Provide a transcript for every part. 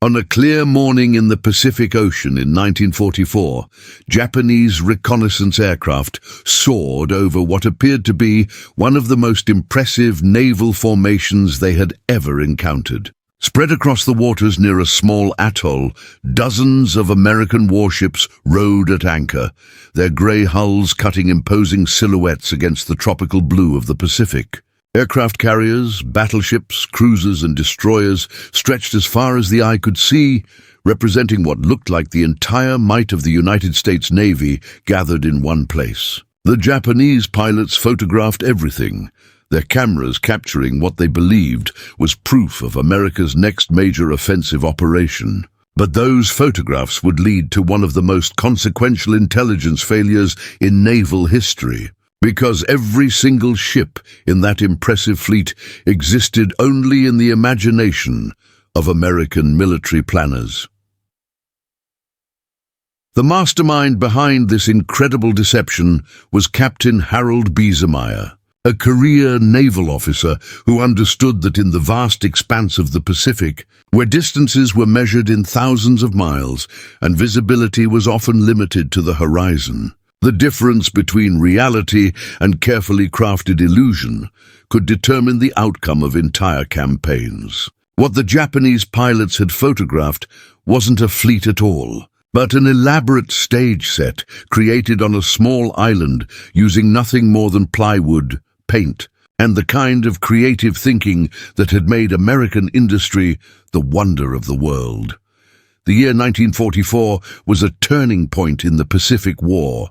On a clear morning in the Pacific Ocean in 1944, Japanese reconnaissance aircraft soared over what appeared to be one of the most impressive naval formations they had ever encountered. Spread across the waters near a small atoll, dozens of American warships rode at anchor, their grey hulls cutting imposing silhouettes against the tropical blue of the Pacific. Aircraft carriers, battleships, cruisers and destroyers stretched as far as the eye could see, representing what looked like the entire might of the United States Navy gathered in one place. The Japanese pilots photographed everything, their cameras capturing what they believed was proof of America's next major offensive operation. But those photographs would lead to one of the most consequential intelligence failures in naval history. Because every single ship in that impressive fleet existed only in the imagination of American military planners. The mastermind behind this incredible deception was Captain Harold Biesemeier, a career naval officer who understood that in the vast expanse of the Pacific, where distances were measured in thousands of miles and visibility was often limited to the horizon, the difference between reality and carefully crafted illusion could determine the outcome of entire campaigns. What the Japanese pilots had photographed wasn't a fleet at all, but an elaborate stage set created on a small island using nothing more than plywood, paint, and the kind of creative thinking that had made American industry the wonder of the world. The year 1944 was a turning point in the Pacific War.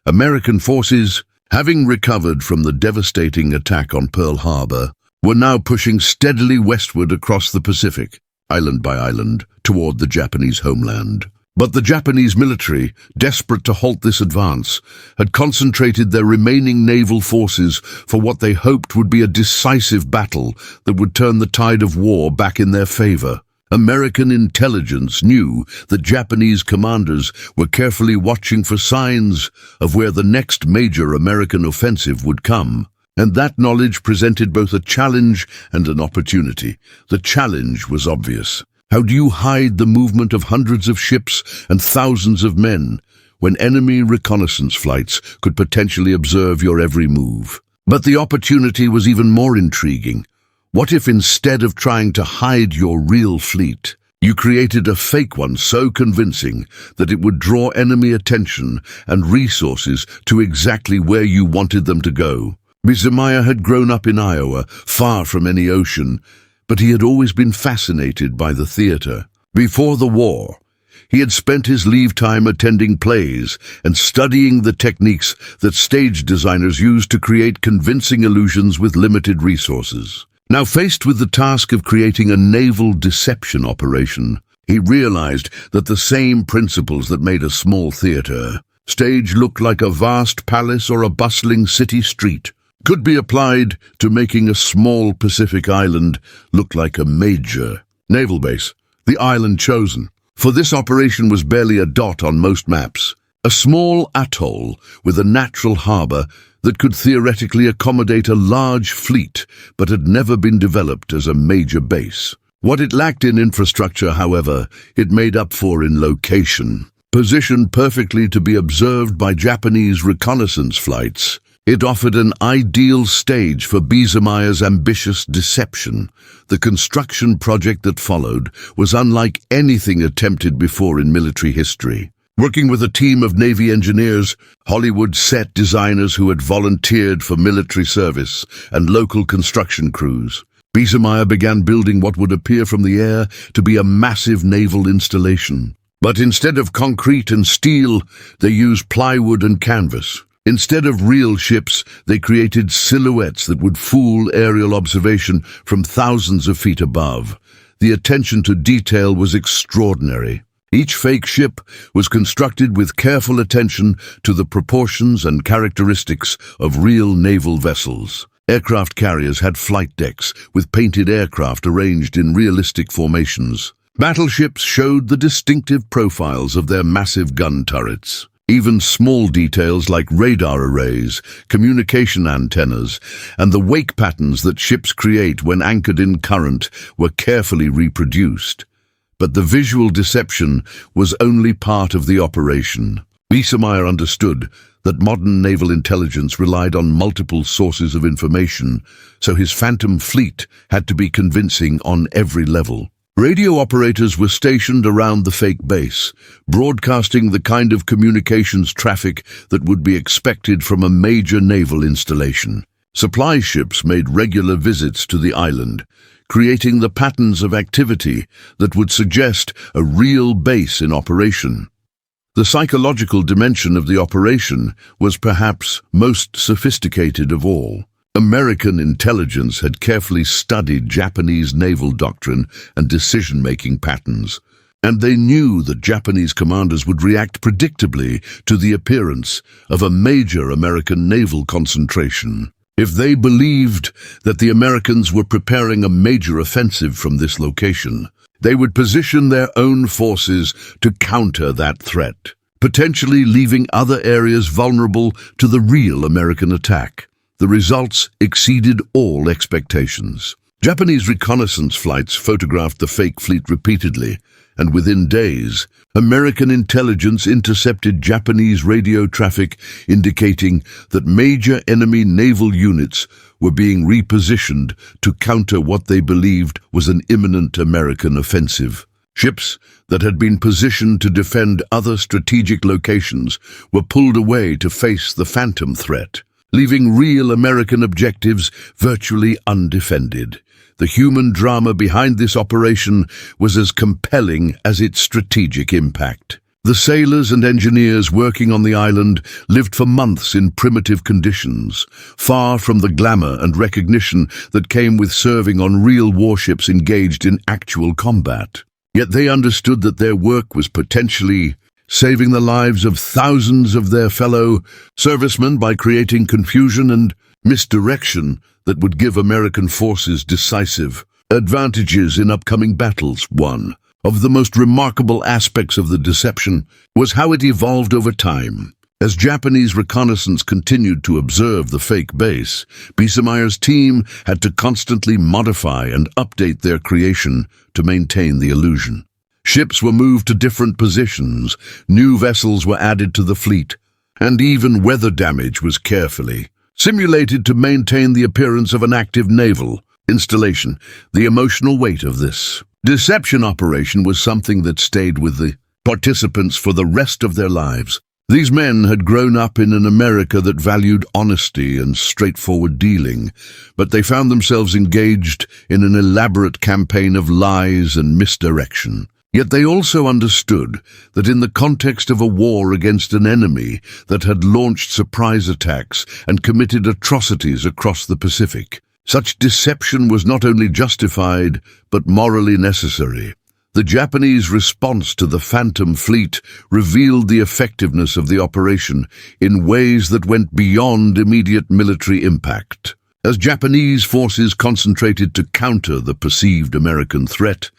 American forces, having recovered from the devastating attack on Pearl Harbor, were now pushing steadily westward across the Pacific, island by island, toward the Japanese homeland. But the Japanese military, desperate to halt this advance, had concentrated their remaining naval forces for what they hoped would be a decisive battle that would turn the tide of war back in their favor. American intelligence knew that Japanese commanders were carefully watching for signs of where the next major American offensive would come, and that knowledge presented both a challenge and an opportunity. The challenge was obvious. How do you hide the movement of hundreds of ships and thousands of men when enemy reconnaissance flights could potentially observe your every move? But the opportunity was even more intriguing. What if instead of trying to hide your real fleet, you created a fake one so convincing that it would draw enemy attention and resources to exactly where you wanted them to go? Biesemeier had grown up in Iowa, far from any ocean, but he had always been fascinated by the theater. Before the war, he had spent his leave time attending plays and studying the techniques that stage designers use to create convincing illusions with limited resources. Now faced with the task of creating a naval deception operation, he realized that the same principles that made a small theater stage look like a vast palace or a bustling city street could be applied to making a small Pacific island look like a major naval base. The island chosen for this operation was barely a dot on most maps, a small atoll with a natural harbor that could theoretically accommodate a large fleet but had never been developed as a major base. What it lacked in infrastructure, however, it made up for in location. Positioned perfectly to be observed by Japanese reconnaissance flights, it offered an ideal stage for Biesemeier's ambitious deception. The construction project that followed was unlike anything attempted before in military history. Working with a team of Navy engineers, Hollywood set designers who had volunteered for military service, and local construction crews, Biesemeier began building what would appear from the air to be a massive naval installation. But instead of concrete and steel, they used plywood and canvas. Instead of real ships, they created silhouettes that would fool aerial observation from thousands of feet above. The attention to detail was extraordinary. Each fake ship was constructed with careful attention to the proportions and characteristics of real naval vessels. Aircraft carriers had flight decks with painted aircraft arranged in realistic formations. Battleships showed the distinctive profiles of their massive gun turrets. Even small details like radar arrays, communication antennas, and the wake patterns that ships create when anchored in current were carefully reproduced. But the visual deception was only part of the operation. Biesemeier understood that modern naval intelligence relied on multiple sources of information, so his Phantom fleet had to be convincing on every level. Radio operators were stationed around the fake base, broadcasting the kind of communications traffic that would be expected from a major naval installation. Supply ships made regular visits to the island, creating the patterns of activity that would suggest a real base in operation. The psychological dimension of the operation was perhaps most sophisticated of all. American intelligence had carefully studied Japanese naval doctrine and decision-making patterns, and they knew that Japanese commanders would react predictably to the appearance of a major American naval concentration. If they believed that the Americans were preparing a major offensive from this location, they would position their own forces to counter that threat, potentially leaving other areas vulnerable to the real American attack. The results exceeded all expectations. Japanese reconnaissance flights photographed the fake fleet repeatedly, and within days, American intelligence intercepted Japanese radio traffic indicating that major enemy naval units were being repositioned to counter what they believed was an imminent American offensive. Ships that had been positioned to defend other strategic locations were pulled away to face the Phantom threat, leaving real American objectives virtually undefended. The human drama behind this operation was as compelling as its strategic impact. The sailors and engineers working on the island lived for months in primitive conditions, far from the glamour and recognition that came with serving on real warships engaged in actual combat. Yet they understood that their work was potentially saving the lives of thousands of their fellow servicemen by creating confusion and misdirection that would give American forces decisive advantages in upcoming battles. One of the most remarkable aspects of the deception was how it evolved over time. As Japanese reconnaissance continued to observe the fake base, Biesemeier's team had to constantly modify and update their creation to maintain the illusion. Ships were moved to different positions, new vessels were added to the fleet, and even weather damage was carefully simulated to maintain the appearance of an active naval installation. The emotional weight of this deception operation was something that stayed with the participants for the rest of their lives. These men had grown up in an America that valued honesty and straightforward dealing, but they found themselves engaged in an elaborate campaign of lies and misdirection. Yet they also understood that in the context of a war against an enemy that had launched surprise attacks and committed atrocities across the Pacific, such deception was not only justified but morally necessary. The Japanese response to the Phantom fleet revealed the effectiveness of the operation in ways that went beyond immediate military impact. As Japanese forces concentrated to counter the perceived American threat,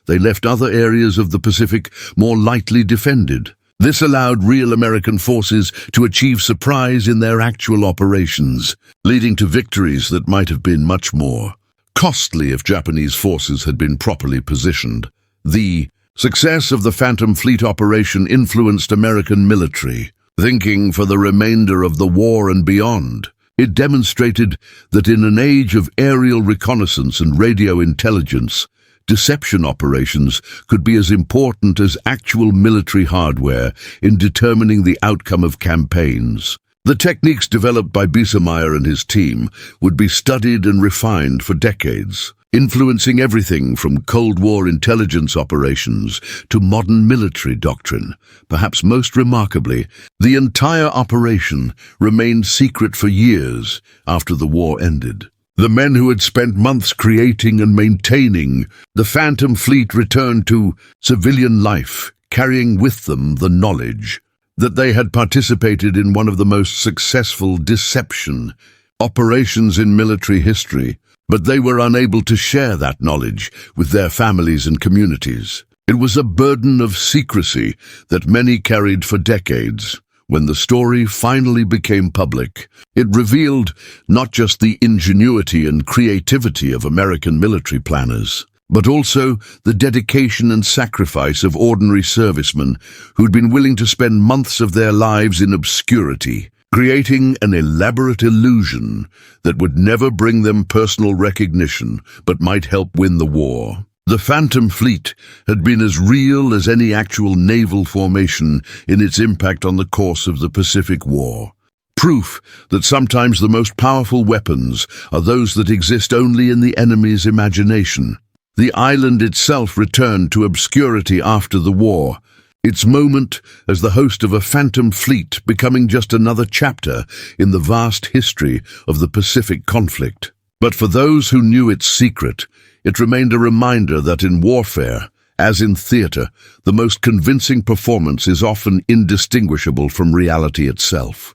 they left other areas of the Pacific more lightly defended. This allowed real American forces to achieve surprise in their actual operations, leading to victories that might have been much more costly if Japanese forces had been properly positioned. The success of the Phantom fleet operation influenced American military thinking for the remainder of the war and beyond. It demonstrated that in an age of aerial reconnaissance and radio intelligence, deception operations could be as important as actual military hardware in determining the outcome of campaigns. The techniques developed by Biesemeier and his team would be studied and refined for decades, influencing everything from Cold War intelligence operations to modern military doctrine. Perhaps most remarkably, the entire operation remained secret for years after the war ended. The men who had spent months creating and maintaining the Phantom fleet returned to civilian life, carrying with them the knowledge that they had participated in one of the most successful deception operations in military history, but they were unable to share that knowledge with their families and communities. It was a burden of secrecy that many carried for decades. When the story finally became public, it revealed not just the ingenuity and creativity of American military planners, but also the dedication and sacrifice of ordinary servicemen who'd been willing to spend months of their lives in obscurity, creating an elaborate illusion that would never bring them personal recognition but might help win the war. The Phantom Fleet had been as real as any actual naval formation in its impact on the course of the Pacific War. Proof that sometimes the most powerful weapons are those that exist only in the enemy's imagination. The island itself returned to obscurity after the war, its moment as the host of a phantom fleet becoming just another chapter in the vast history of the Pacific conflict. But for those who knew its secret, it remained a reminder that in warfare, as in theater, the most convincing performance is often indistinguishable from reality itself.